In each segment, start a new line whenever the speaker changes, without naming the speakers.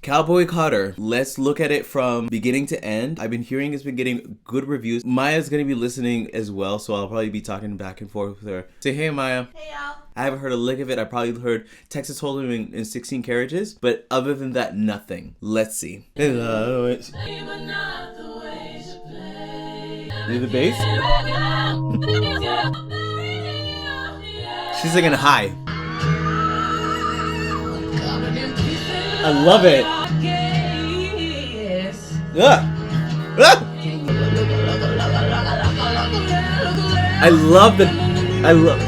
Cowboy Carter. Let's look at it from beginning to end. I've been hearing it's been getting good reviews. Maya's gonna be listening as well, so I'll probably be talking back and forth with her. Say hey, Maya.
Hey, y'all.
I haven't heard a lick of it. I probably heard Texas Hold'em in 16 carriages, but other than that, nothing. Let's see. Hear the bass? She's singing high. I love it. I love the. I love.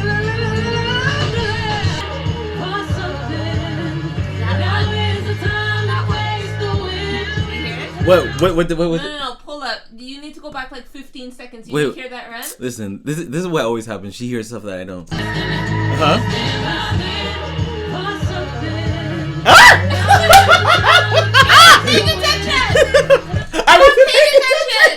What?
No, pull up. You need to go back like 15 seconds. You hear that run?
Listen, this is what always happens. She hears stuff that I don't. Huh?
Paying attention! I was paying attention!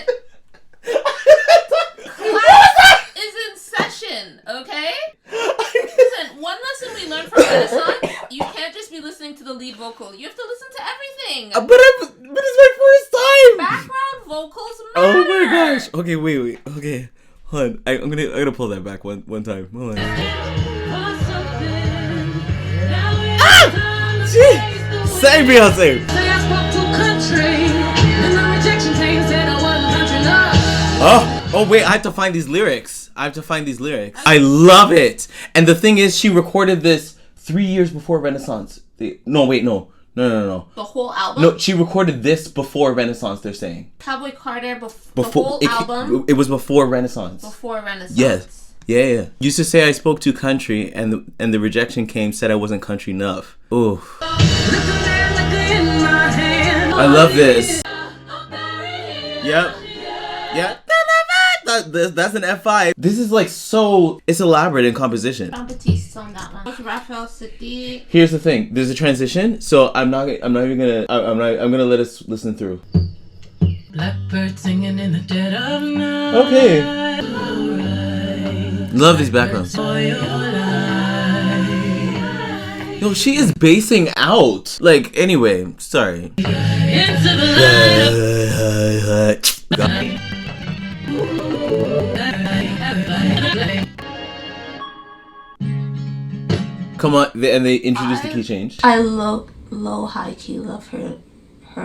Class is in session, okay? Listen, one lesson we learned from Renaissance, you can't just be listening to the lead vocal. You have to listen to everything.
But it's my first time!
Background vocals matter!
Oh my gosh. Okay, wait. Okay. Hold on. I'm gonna pull that back one time. Hold on. Ah! Shit! Say Beyonce! Oh wait, I have to find these lyrics. I love it. And the thing is, she recorded this 3 years before Renaissance. No. The
whole album?
No, she recorded this before Renaissance, they're saying.
Cowboy Carter, the whole album?
It was before Renaissance.
Before Renaissance.
Yes. Yeah. Used to say I spoke too country, and the rejection came, said I wasn't country enough. Ooh. I love this. Yep. That's an F5. This is like so. It's elaborate in composition.
Baptiste on that one. Raphael Sadiq.
Here's the thing. There's a transition, so I'm gonna let us listen through.
Blackbird singing in the dead of night.
Okay. Love these backgrounds. Yo, she is basing out. Like, anyway, sorry.
Into the light.
Come on, and they introduced the key change.
I low high key love her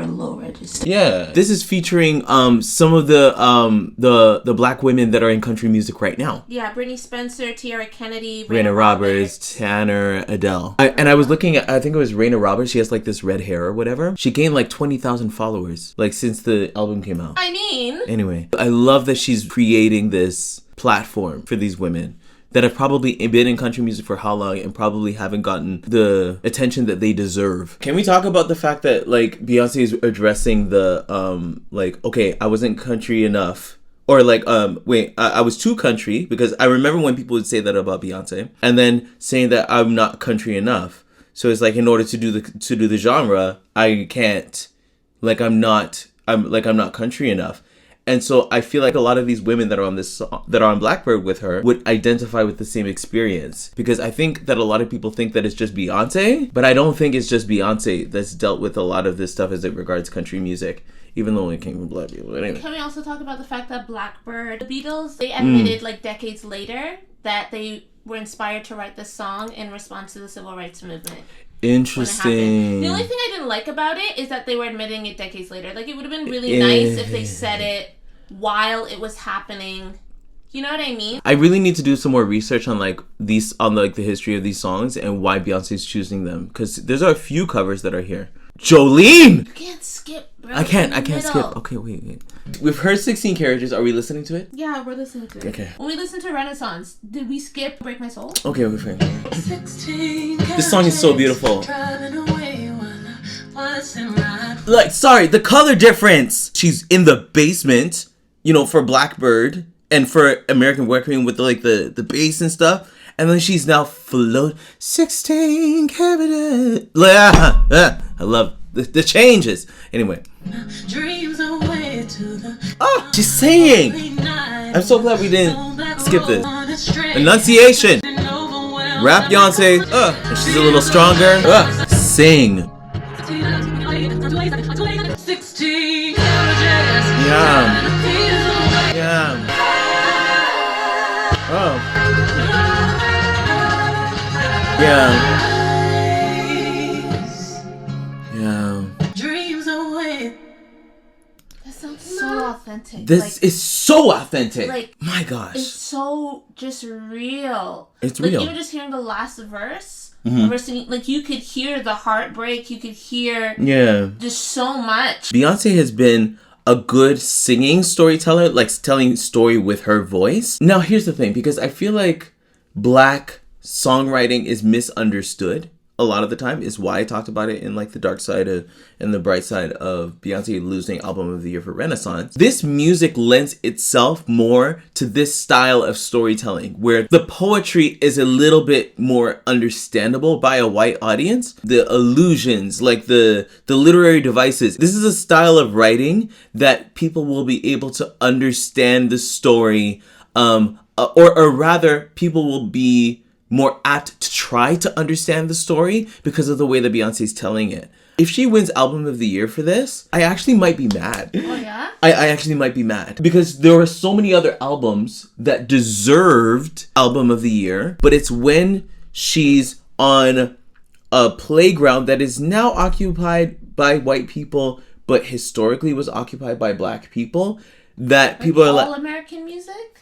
low register.
Yeah, this is featuring some of the black women that are in country music right now.
Yeah, Brittany Spencer, Tiara Kennedy,
Raina Roberts, Tanner, Adele. I was looking at, I think it was Raina Roberts. She has like this red hair or whatever. She gained like 20,000 followers like since the album came out.
I mean,
anyway, I love that she's creating this platform for these women that have probably been in country music for how long and probably haven't gotten the attention that they deserve. Can we talk about the fact that like Beyonce is addressing the like, okay, I wasn't country enough, or like I was too country, because I remember when people would say that about Beyonce, and then saying that I'm not country enough. So it's like, in order to do the genre, I can't, like I'm not country enough. And so I feel like a lot of these women that are on this song, that are on Blackbird with her, would identify with the same experience. Because I think that a lot of people think that it's just Beyonce, but I don't think it's just Beyonce that's dealt with a lot of this stuff as it regards country music, even though it came from black people. Anyway.
Can we also talk about the fact that Blackbird, the Beatles, they admitted like decades later that they were inspired to write this song in response to the civil rights movement.
Interesting.
The only thing I didn't like about it is that they were admitting it decades later. Like, it would have been really nice if they said it while it was happening. You know what I mean?
I really need to do some more research on the history of these songs and why Beyonce's choosing them, because there's a few covers that are here. Jolene!
You can't skip, bro.
I can't skip. Okay, wait. We've heard 16 Carriages. Are we listening to it?
Yeah, we're listening to it.
Okay.
When we listened to Renaissance, did we skip Break My Soul?
Okay, we're fine. This song is so beautiful. Like, sorry, the color difference. She's in the basement, for Blackbird and for American Requiem with the bass and stuff. And then she's now 16 Carriages. I love the changes. Anyway. Oh, she's singing. I'm so glad we didn't skip this. Enunciation. Rap Beyonce. And she's a little stronger. Sing.
16
Yeah. Yeah. Oh. Yeah. Yeah.
dreams away.
That sounds so authentic.
This is so authentic.
Like,
my gosh.
it's so just real.
It's
like,
real.
Even just hearing the last verse, of her singing, like, you could hear the heartbreak. You could hear just so much.
Beyonce has been a good singing storyteller, like telling story with her voice. Now, here's the thing, because I feel like Black songwriting is misunderstood a lot of the time, is why I talked about it in like the dark side of and the bright side of Beyonce losing album of the year for Renaissance. This music lends itself more to this style of storytelling where the poetry is a little bit more understandable by a white audience. The allusions, like the literary devices. This is a style of writing that people will be able to understand the story, or rather people will be more apt to try to understand the story because of the way that Beyonce's telling it. If she wins album of the year for this, I actually might be mad.
Oh, yeah?
I actually might be mad because there are so many other albums that deserved album of the year, but it's when she's on a playground that is now occupied by white people, but historically was occupied by Black people, that people are like...
All-American music?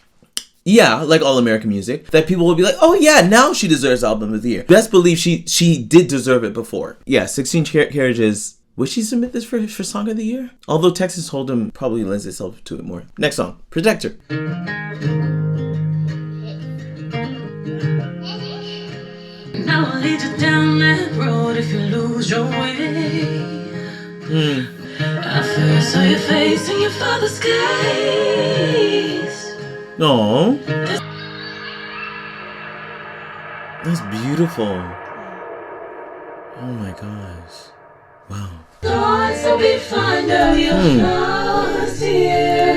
Yeah, like All American Music, that people will be like, oh yeah, now she deserves album of the year. Best believe she did deserve it before. Yeah, 16 Carriages. Would she submit this for Song of the Year? Although Texas Hold'em probably lends itself to it more. Next song, Protector.
Now I'll lead you down that road if you lose your way. I first saw your face in your father's case.
No, that's beautiful. Oh my gosh. Wow.
Thoughts will be fond of your flaws, dear.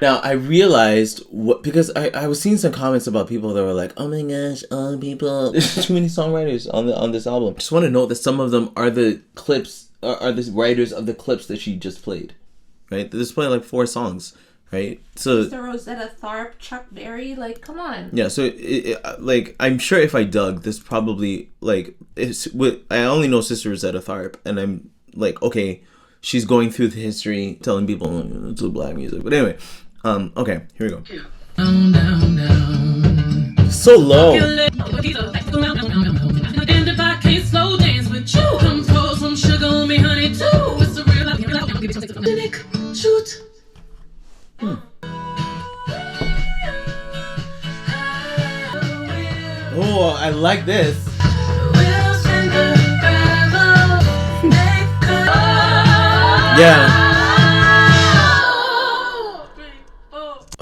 Now, I realized, because I was seeing some comments about people that were like, oh my gosh, all the people, there's too many songwriters on this album. I just want to note that some of them are the clips, are the writers of the clips that she just played, right? They just played like 4 songs, right? So
Mr. Rosetta Tharpe, Chuck Berry, like, come on.
Yeah, so like, I'm sure if I dug, this probably, like, I only know Sister Rosetta Tharpe, and I'm like, okay, she's going through the history, telling people it's Black music. But anyway, okay, here we go.
Down, down, down.
So low.
And if I can't slow dance with you, come throw some sugar on me, honey, too. It's a real life. Shoot.
Oh, I like this. Yeah.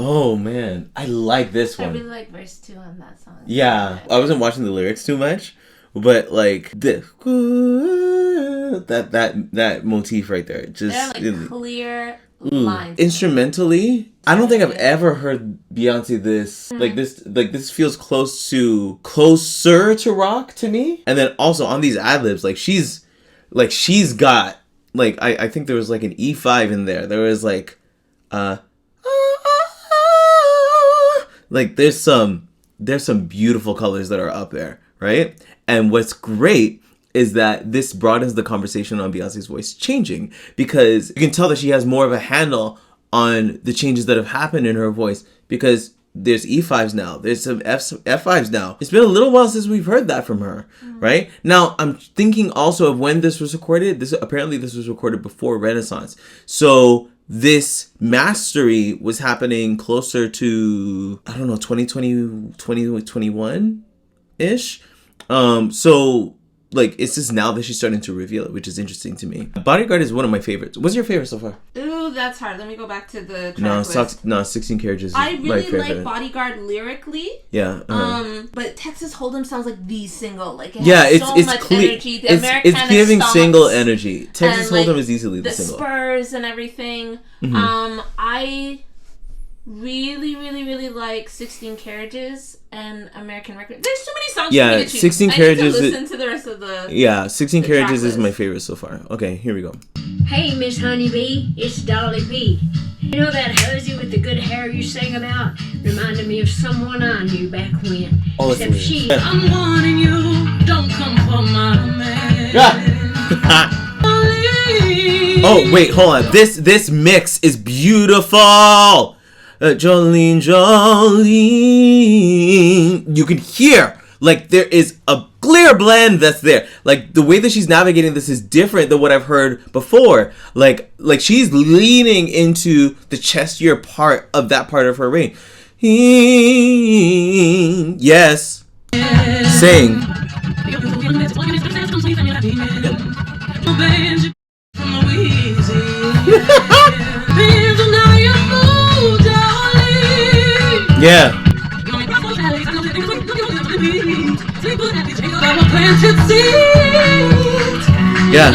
Oh man, I like this one.
I really like verse 2 on that song.
Yeah, I wasn't watching the lyrics too much, but like that motif right there, just
they're like clear lines.
Instrumentally, I don't think I've ever heard Beyonce this this feels closer to rock to me. And then also on these ad-libs, she's got I think there was like an E5 in there. There was like there's some beautiful colors that are up there, right? And what's great is that this broadens the conversation on Beyonce's voice changing, because you can tell that she has more of a handle on the changes that have happened in her voice, because there's E5s now, there's some F5s now. It's been a little while since we've heard that from her, right? Now, I'm thinking also of when this was recorded. This was recorded before Renaissance. So this mastery was happening closer to, I don't know, 2020, 2021-ish. So like, it's just now that she's starting to reveal it, which is interesting to me. Bodyguard is one of my favorites. What's your favorite so far?
Ooh, that's hard. Let me go back to the track list.
16 Carriages is
I
my
really
favorite.
like Bodyguard lyrically.
Yeah.
But Texas Hold'em sounds like the single. Like, it
yeah,
has
it's
so
it's
much
clear.
energy. The
It's giving
stomps
single energy. Texas
and,
Hold'em is easily the
the
single.
spurs and everything.
Mm-hmm.
I really, really, really like 16 Carriages and American Record. There's too many songs for me to choose.
16
I
Carriages.
need to listen to the rest of the.
Yeah, 16 Carriages is
list.
my favorite so far. Okay, here we go.
Hey, Miss Honeybee, it's Dolly B. You know that hussie with the good hair you sang about? Reminded me of someone I knew back when.
Oh,
Except she.
I'm warning you, don't come for my man.
Oh, wait, hold on. This mix is beautiful. Jolene. You can hear, like, there is a clear blend that's there. Like, the way that she's navigating this is different than what I've heard before. Like she's leaning into the chestier part of that part of her range. Yes. Sing. Yeah. Yeah.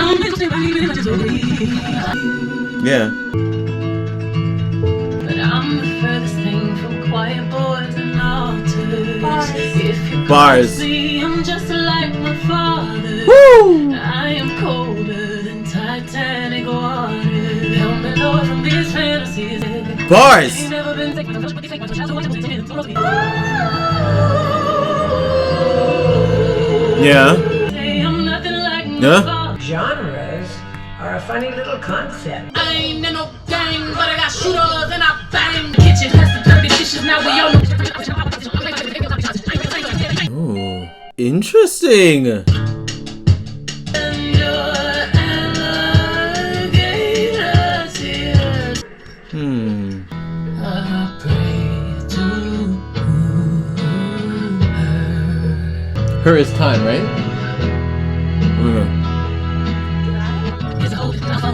Yeah.
But I'm the furthest thing from quiet boys and altars. If you
Bars.
see, I'm just like my father.
Woo!
I am colder than Titanic water. Help me, Lord, from these fantasies.
Bars.
Ain't never been taken from
Yeah.
Hey, I'm nothing like my
Yeah.
father.
Genres are a funny little concept.
I ain't in no gang, but I got shooters and I bang. The kitchen has the dirty dishes, now we all know.
Ooh. Interesting.
And your alligator tears. I pray to her.
Her is time, right?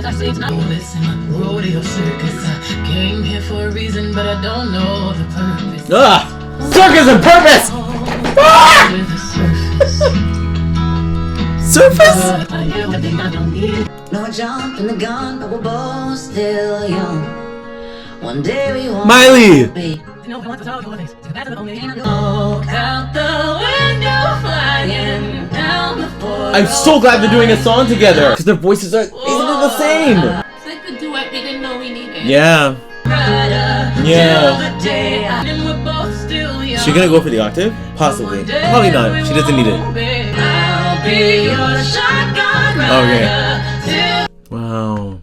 Listen, rodeo circus. I came here for a reason, but I don't know the purpose.
Ah! Circus and purpose!
With the surface.
Surface?
I hear one thing I don't need.
No jump in the gun, but we're both still young. One day we won't
Miley!
be.
Look out the window, flying down the portal.
I'm so glad they're doing a song together because their voices are basically the same.
It's like the duet we didn't know we needed.
Yeah. Yeah.
Is
She gonna go for the octave? Possibly. Probably not. She doesn't need it. Okay. Wow.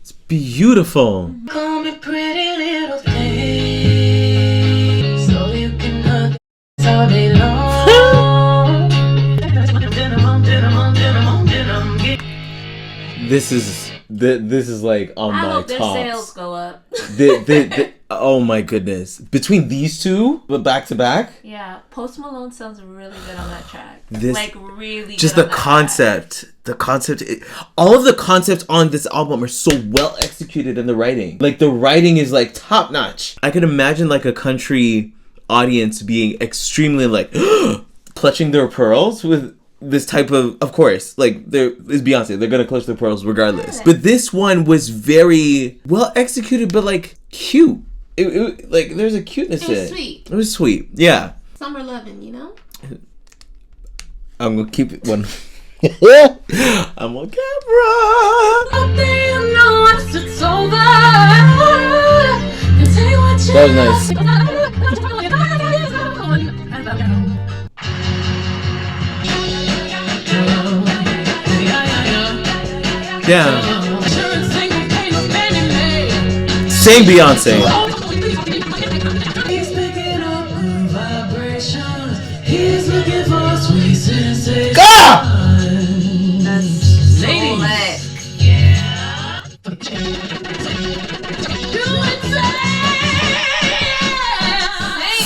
It's beautiful.
Call me pretty little thing, so you can hug all day long.
This is like on
I
my
hope their sales
tops.
go up.
Oh my goodness. Between these two, but back to back,
Yeah, Post Malone sounds really good on that track.
This-
like really
just
good
the
on that
concept. The concept, all of the concepts on this album are so well executed in the writing. Like the writing is like top notch. I could imagine like a country audience being extremely like clutching their pearls with this type of course, like there is Beyonce, they're gonna clutch their pearls regardless. But this one was very well executed, but like cute. It like there's a cuteness
It
to
was
it.
sweet.
It was sweet. Yeah.
Summer loving, you know?
I'm gonna keep it one. I'm on camera. That was nice. Yeah. Sing Beyonce.
He's picking up good vibrations. He's looking for sweet sensations.
Ah!
Ladies.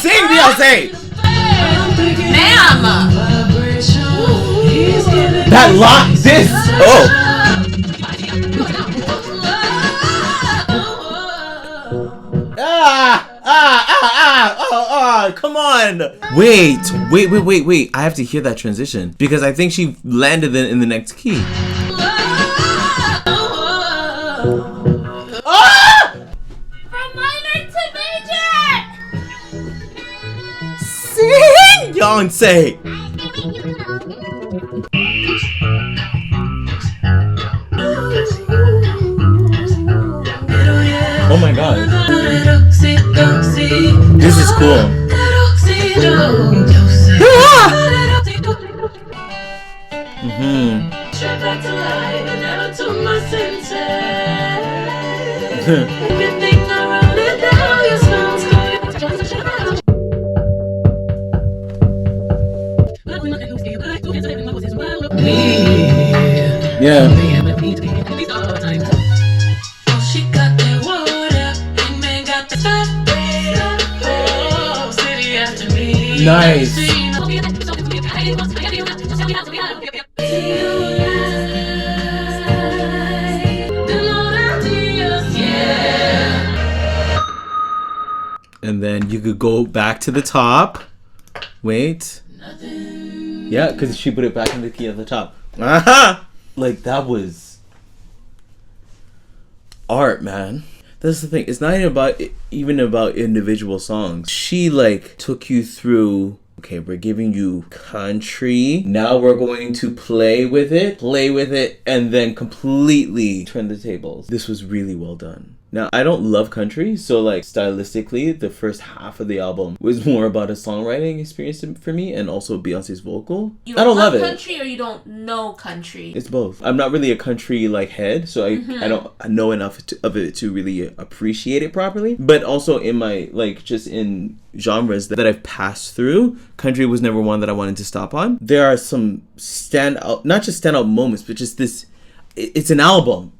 Sing Beyonce.
Ma'am!
That lot, this, come on. Wait. I have to hear that transition because I think she landed in the next key.
From minor to major.
Sing, Beyonce. Oh my god. This is cool. Yeah. Nice. And then you could go back to the top. Wait. Yeah, because she put it back in the key at the top. Aha! Like, that was art, man. That's the thing. It's not even about individual songs. She like took you through. Okay, we're giving you country. Now we're going to play with it, and then completely turn the tables. This was really well done. Now, I don't love country, so like stylistically, the first half of the album was more about a songwriting experience for me and also Beyonce's vocal.
You
I don't love it.
Country or you don't know country?
It's both. I'm not really a country like head, so I don't know enough of it to really appreciate it properly. But also in my like just in genres that I've passed through, country was never one that I wanted to stop on. There are some not just standout moments, but just this. It's an album.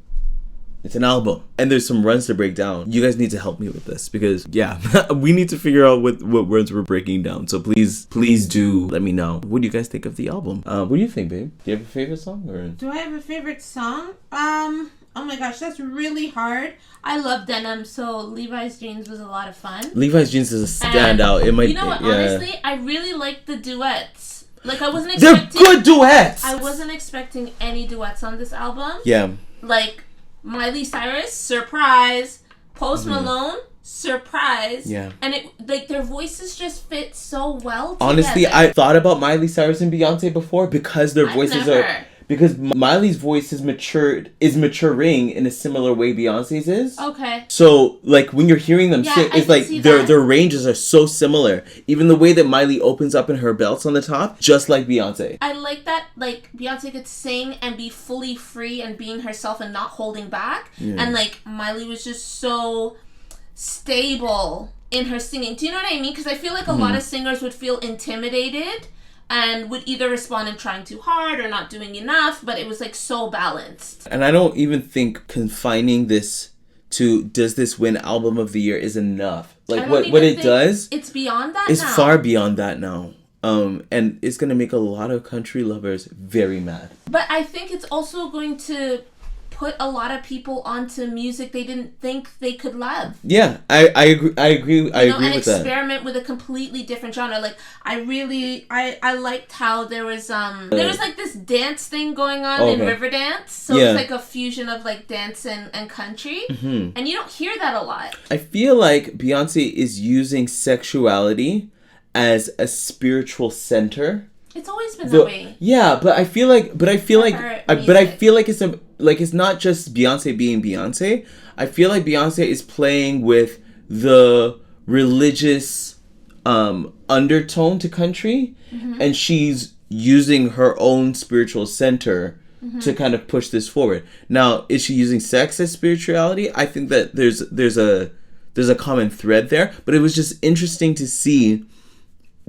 It's an album. And there's some runs to break down. You guys need to help me with this because, yeah, we need to figure out what runs we're breaking down. So please do let me know. What do you guys think of the album? What do you think, babe? Do you have a favorite song? Or?
Do I have a favorite song? Oh my gosh, that's really hard. I love denim, so Levi's Jeans was a lot of fun.
Levi's Jeans is a standout. It might.
You know what?
Yeah.
Honestly, I really like the duets. Like I wasn't expecting.
They're good duets.
I wasn't expecting any duets on this album.
Yeah.
Like Miley Cyrus, surprise. Post Malone, surprise.
Yeah.
And it like their voices just fit so well together.
Honestly, I thought about Miley Cyrus and Beyonce before because their voices are. Because Miley's voice is maturing in a similar way Beyonce's is.
Okay.
So, like, when you're hearing them sing, it's like their ranges are so similar. Even the way that Miley opens up in her belts on the top, just like Beyonce.
I like that, like, Beyonce could sing and be fully free and being herself and not holding back. Yeah. And, like, Miley was just so stable in her singing. Do you know what I mean? Because I feel like a lot of singers would feel intimidated and would either respond in trying too hard or not doing enough, but it was like so balanced. And
I don't even think confining this to does this win album of the year is enough. Like what it does,
it's beyond that.
It's far beyond that now. And it's gonna make a lot of country lovers very mad.
But I think it's also going to put a lot of people onto music they didn't think they could love. Yeah, I agree. I agree with that. And experiment with a completely different genre. Like I liked how there was like this dance thing going on in Riverdance. So it's like a fusion of like dance and country. Mm-hmm. And you don't hear that a lot. I feel like Beyonce is using sexuality as a spiritual center. It's always been that way. Yeah, but I feel like it's not just Beyonce being Beyonce. I feel like Beyonce is playing with the religious undertone to country, and she's using her own spiritual center to kind of push this forward. Now, is she using sex as spirituality? I think that there's a common thread there, but it was just interesting to see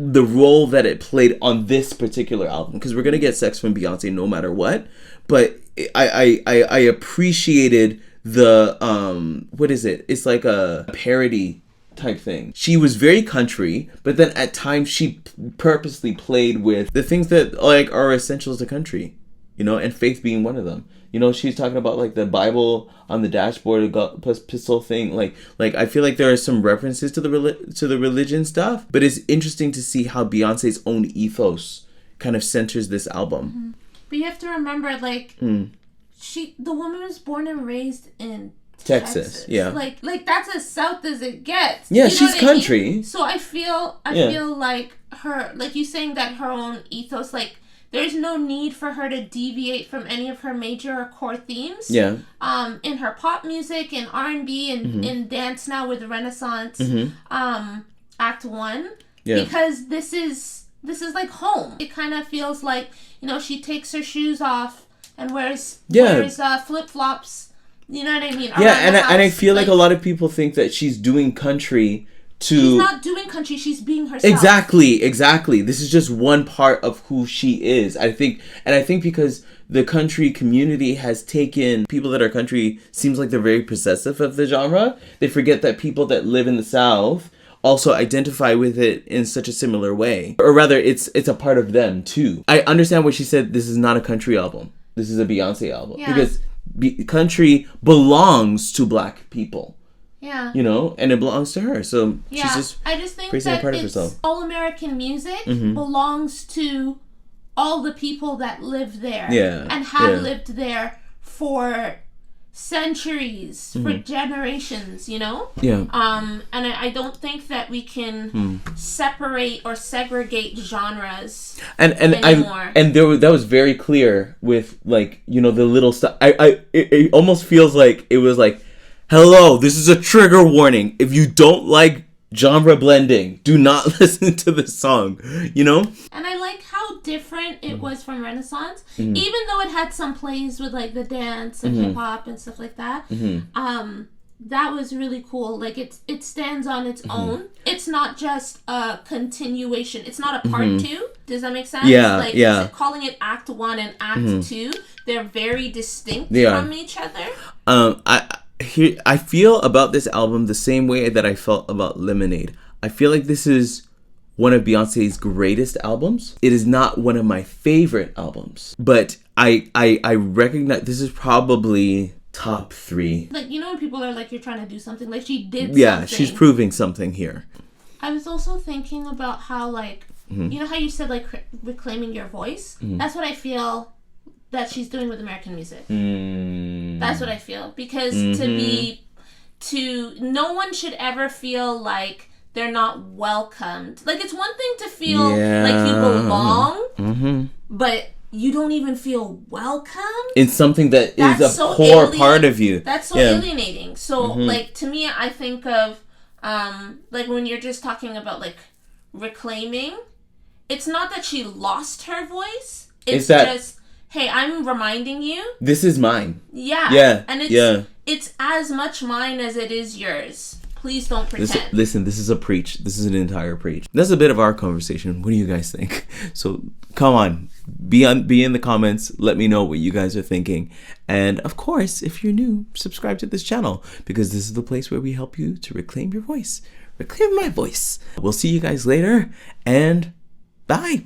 the role that it played on this particular album, because we're gonna get sex from Beyonce no matter what, but I appreciated the what is it? It's like a parody type thing. She was very country, but then at times she purposely played with the things that like are essentials to country. you know, and faith being one of them. You know, she's talking about like the Bible on the dashboard, plus pistol thing. Like I feel like there are some references to the religion stuff, but it's interesting to see how Beyonce's own ethos kind of centers this album.
Mm-hmm. But you have to remember, like, the woman was born and raised in Texas.
Yeah.
Like that's as south as it gets.
Yeah,
you know
she's country.
I mean? So I feel like her, like you saying that her own ethos, like, there's no need for her to deviate from any of her major or core themes.
Yeah.
In her pop music and R&B and in dance now with Renaissance, Act 1. Yeah. Because this is like home. It kind of feels like, you know, she takes her shoes off and wears flip-flops. You know what I mean?
Yeah, and I feel like a lot of people think that she's doing country
She's not doing country, she's being herself.
Exactly. This is just one part of who she is. I think because the country community has taken people that are country, seems like they're very possessive of the genre. They forget that people that live in the South also identify with it in such a similar way. Or rather, it's a part of them too. I understand what she said, this is not a country album. This is a Beyonce album. Yeah. Because country belongs to Black people.
Yeah.
You know, and it belongs to her. So she's just
I just think that
part of herself.
All American music belongs to all the people that live there.
Yeah.
And have lived there for centuries, for generations, you know?
Yeah.
And I don't think that we can separate or segregate genres anymore.
That was very clear with, like, you know, the little stuff. It almost feels like it was like, hello, this is a trigger warning. If you don't like genre blending, do not listen to this song, you know?
And I like how different it was from Renaissance. Even though it had some plays with, like, the dance and hip-hop and stuff like that. That was really cool. Like, it stands on its own. It's not just a continuation. It's not a part 2. Does that make sense?
Yeah,
like, calling it Act 1 and Act 2, they're very distinct from each other.
I feel about this album the same way that I felt about Lemonade. I feel like this is one of Beyonce's greatest albums. It is not one of my favorite albums, but I recognize this is probably top 3.
Like, you know, when people are like, you're trying to do something, like, she did
Yeah,
something.
she's proving something here.
I was also thinking about how, like, you know how you said, like, reclaiming your voice? That's what I feel that she's doing with American music. That's what I feel. Because no one should ever feel like they're not welcomed. Like, it's one thing to feel like you belong, but you don't even feel welcome
in something that is a so core part of you.
That's so alienating. So, like, to me, I think of, like, when you're just talking about, like, reclaiming, it's not that she lost her voice. It's just, hey, I'm reminding you. This is mine. Yeah. Yeah. And it's as much mine as it is yours. Please don't pretend.
Listen, this is a preach. This is an entire preach. That's a bit of our conversation. What do you guys think? So come on, be in the comments. Let me know what you guys are thinking. And of course, if you're new, subscribe to this channel, because this is the place where we help you to reclaim your voice. Reclaim my voice. We'll see you guys later, and bye.